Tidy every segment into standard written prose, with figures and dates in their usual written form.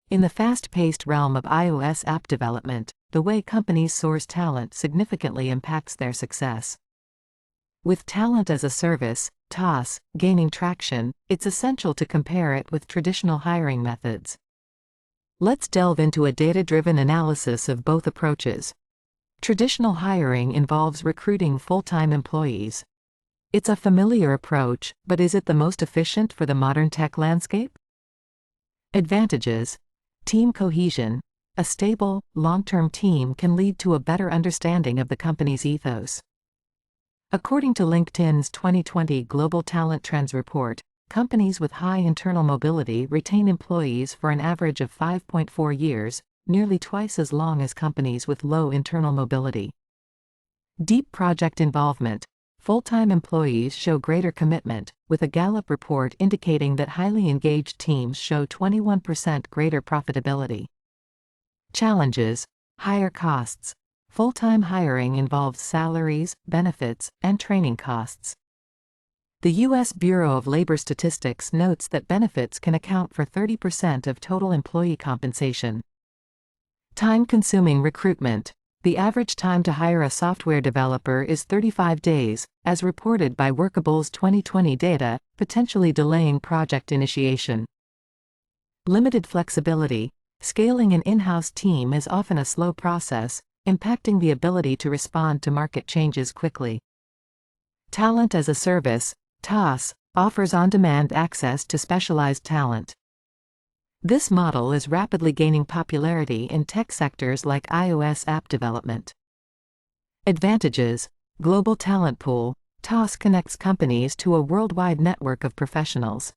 In the fast-paced realm of iOS app development, the way companies source talent significantly impacts their success. With talent as a service, TaaS, gaining traction, it's essential to compare it with traditional hiring methods. Let's delve into a data-driven analysis of both approaches. Traditional hiring involves recruiting full-time employees. It's a familiar approach, but is it the most efficient for the modern tech landscape? Advantages: team cohesion. A stable, long-term team can lead to a better understanding of the company's ethos. According to LinkedIn's 2020 Global Talent Trends report, companies with high internal mobility retain employees for an average of 5.4 years, nearly twice as long as companies with low internal mobility. Deep project involvement. Full-time employees show greater commitment, with a Gallup report indicating that highly engaged teams show 21% greater profitability. Challenges: higher costs. Full-time hiring involves salaries, benefits, and training costs. The U.S. Bureau of Labor Statistics notes that benefits can account for 30% of total employee compensation. Time-consuming recruitment. The average time to hire a software developer is 35 days, as reported by Workable's 2020 data, potentially delaying project initiation. Limited flexibility. Scaling an in-house team is often a slow process, impacting the ability to respond to market changes quickly. Talent as a service, TaaS, offers on-demand access to specialized talent. This model is rapidly gaining popularity in tech sectors like iOS app development. Advantages: global talent pool. TaaS connects companies to a worldwide network of professionals.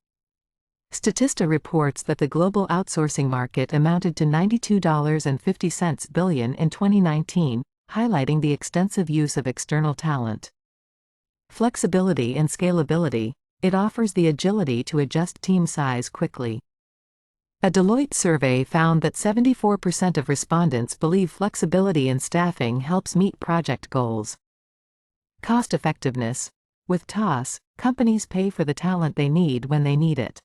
Statista reports that the global outsourcing market amounted to $92.50 billion in 2019, highlighting the extensive use of external talent. Flexibility and scalability. It offers the agility to adjust team size quickly. A Deloitte survey found that 74% of respondents believe flexibility in staffing helps meet project goals. Cost-effectiveness. With TaaS, companies pay for the talent they need when they need it.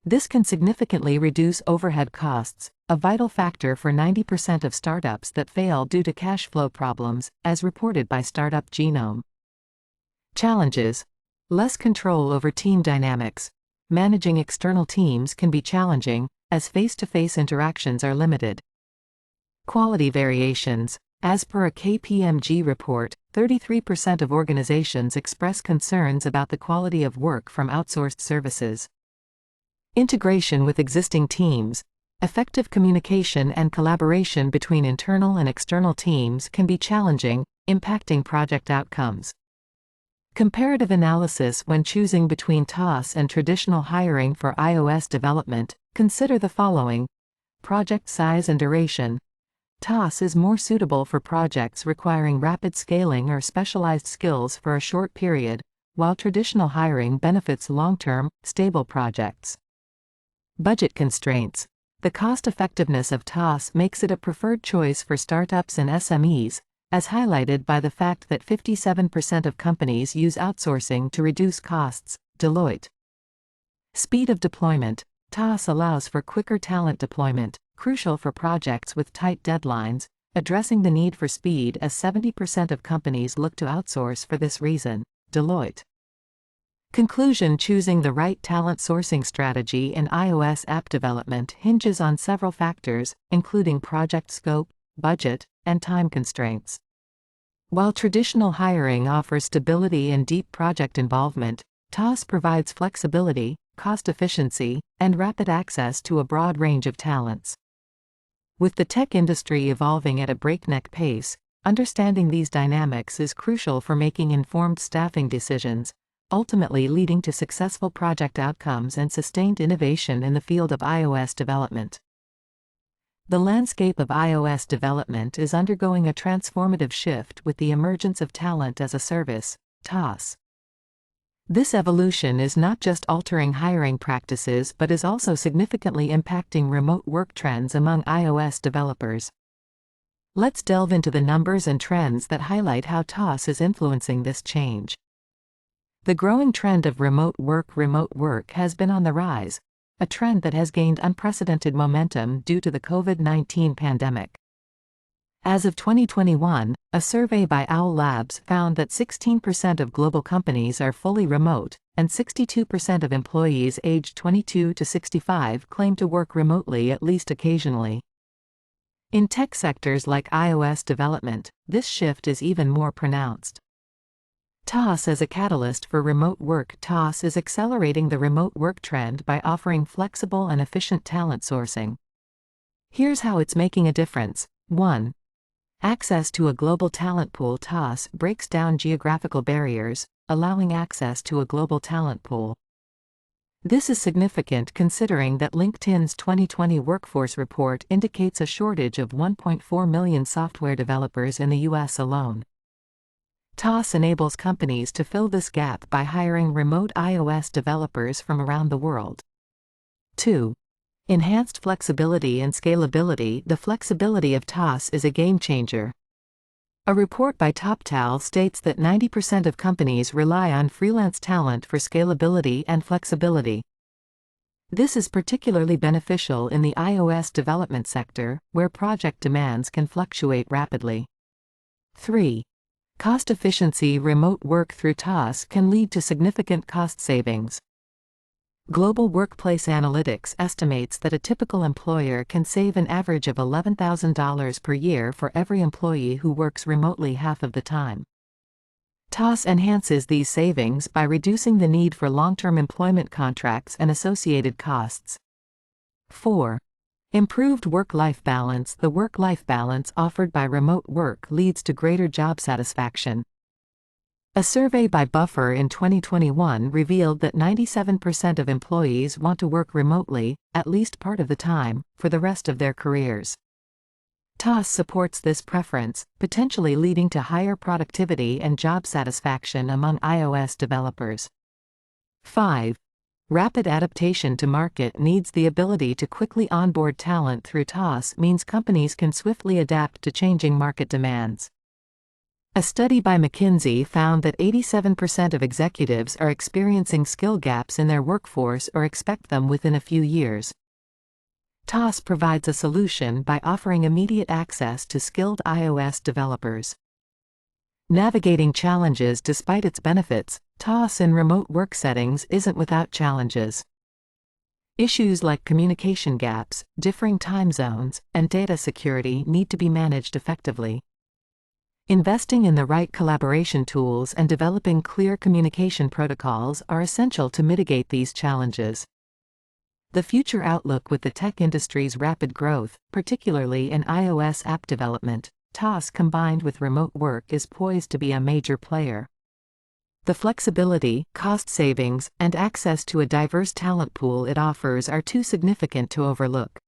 This can significantly reduce overhead costs, a vital factor for 90% of startups that fail due to cash flow problems, as reported by Startup Genome. Challenges: less control over team dynamics. Managing external teams can be challenging, as face-to-face interactions are limited. Quality variations. As per a KPMG report, 33% of organizations express concerns about the quality of work from outsourced services. Integration with existing teams. Effective communication and collaboration between internal and external teams can be challenging, impacting project outcomes. Comparative analysis. When choosing between TaaS and traditional hiring for iOS development, consider the following. Project size and duration. TaaS is more suitable for projects requiring rapid scaling or specialized skills for a short period, while traditional hiring benefits long-term, stable projects. Budget constraints. The cost-effectiveness of TaaS makes it a preferred choice for startups and SMEs, as highlighted by the fact that 57% of companies use outsourcing to reduce costs. Deloitte. Speed of deployment. TaaS allows for quicker talent deployment, crucial for projects with tight deadlines, addressing the need for speed as 70% of companies look to outsource for this reason. Deloitte. Conclusion: choosing the right talent sourcing strategy in iOS app development hinges on several factors, including project scope, budget, and time constraints. While traditional hiring offers stability and deep project involvement, TaaS provides flexibility, cost efficiency, and rapid access to a broad range of talents. With the tech industry evolving at a breakneck pace, understanding these dynamics is crucial for making informed staffing decisions, ultimately leading to successful project outcomes and sustained innovation in the field of iOS development. The landscape of iOS development is undergoing a transformative shift with the emergence of talent as a service, TaaS. This evolution is not just altering hiring practices but is also significantly impacting remote work trends among iOS developers. Let's delve into the numbers and trends that highlight how TaaS is influencing this change. The growing trend of remote work has been on the rise, a trend that has gained unprecedented momentum due to the COVID-19 pandemic. As of 2021, a survey by Owl Labs found that 16% of global companies are fully remote, and 62% of employees aged 22 to 65 claim to work remotely at least occasionally. In tech sectors like iOS development, this shift is even more pronounced. TaaS as a catalyst for remote work. TaaS is accelerating the remote work trend by offering flexible and efficient talent sourcing. Here's how it's making a difference. 1. Access to a global talent pool. TaaS breaks down geographical barriers, allowing access to a global talent pool. This is significant considering that LinkedIn's 2020 workforce report indicates a shortage of 1.4 million software developers in the US alone. TaaS enables companies to fill this gap by hiring remote iOS developers from around the world. 2. Enhanced flexibility and scalability. The flexibility of TaaS is a game changer. A report by TopTal states that 90% of companies rely on freelance talent for scalability and flexibility. This is particularly beneficial in the iOS development sector, where project demands can fluctuate rapidly. 3. Cost efficiency. Remote work through TaaS can lead to significant cost savings. Global Workplace Analytics estimates that a typical employer can save an average of $11,000 per year for every employee who works remotely half of the time. TaaS enhances these savings by reducing the need for long-term employment contracts and associated costs. 4. Improved work-life balance. The work-life balance offered by remote work leads to greater job satisfaction. A survey by Buffer in 2021 revealed that 97% of employees want to work remotely, at least part of the time, for the rest of their careers. TaaS supports this preference, potentially leading to higher productivity and job satisfaction among iOS developers. 5. Rapid adaptation to market needs. The ability to quickly onboard talent through TaaS means companies can swiftly adapt to changing market demands. A study by McKinsey found that 87% of executives are experiencing skill gaps in their workforce or expect them within a few years. TaaS provides a solution by offering immediate access to skilled iOS developers. Navigating challenges. Despite its benefits, TaaS in remote work settings isn't without challenges. Issues like communication gaps, differing time zones, and data security need to be managed effectively. Investing in the right collaboration tools and developing clear communication protocols are essential to mitigate these challenges. The future outlook. With the tech industry's rapid growth, particularly in iOS app development, TaaS combined with remote work is poised to be a major player. The flexibility, cost savings, and access to a diverse talent pool it offers are too significant to overlook.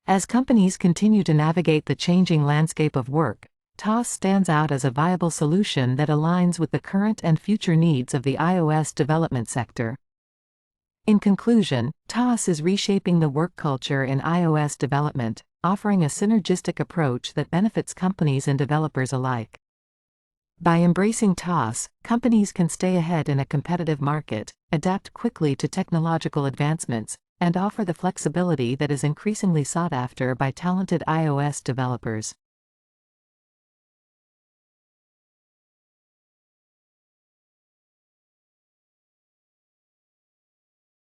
As companies continue to navigate the changing landscape of work, TaaS stands out as a viable solution that aligns with the current and future needs of the iOS development sector. In conclusion, TaaS is reshaping the work culture in iOS development, offering a synergistic approach that benefits companies and developers alike. By embracing TaaS, companies can stay ahead in a competitive market, adapt quickly to technological advancements, and offer the flexibility that is increasingly sought after by talented iOS developers.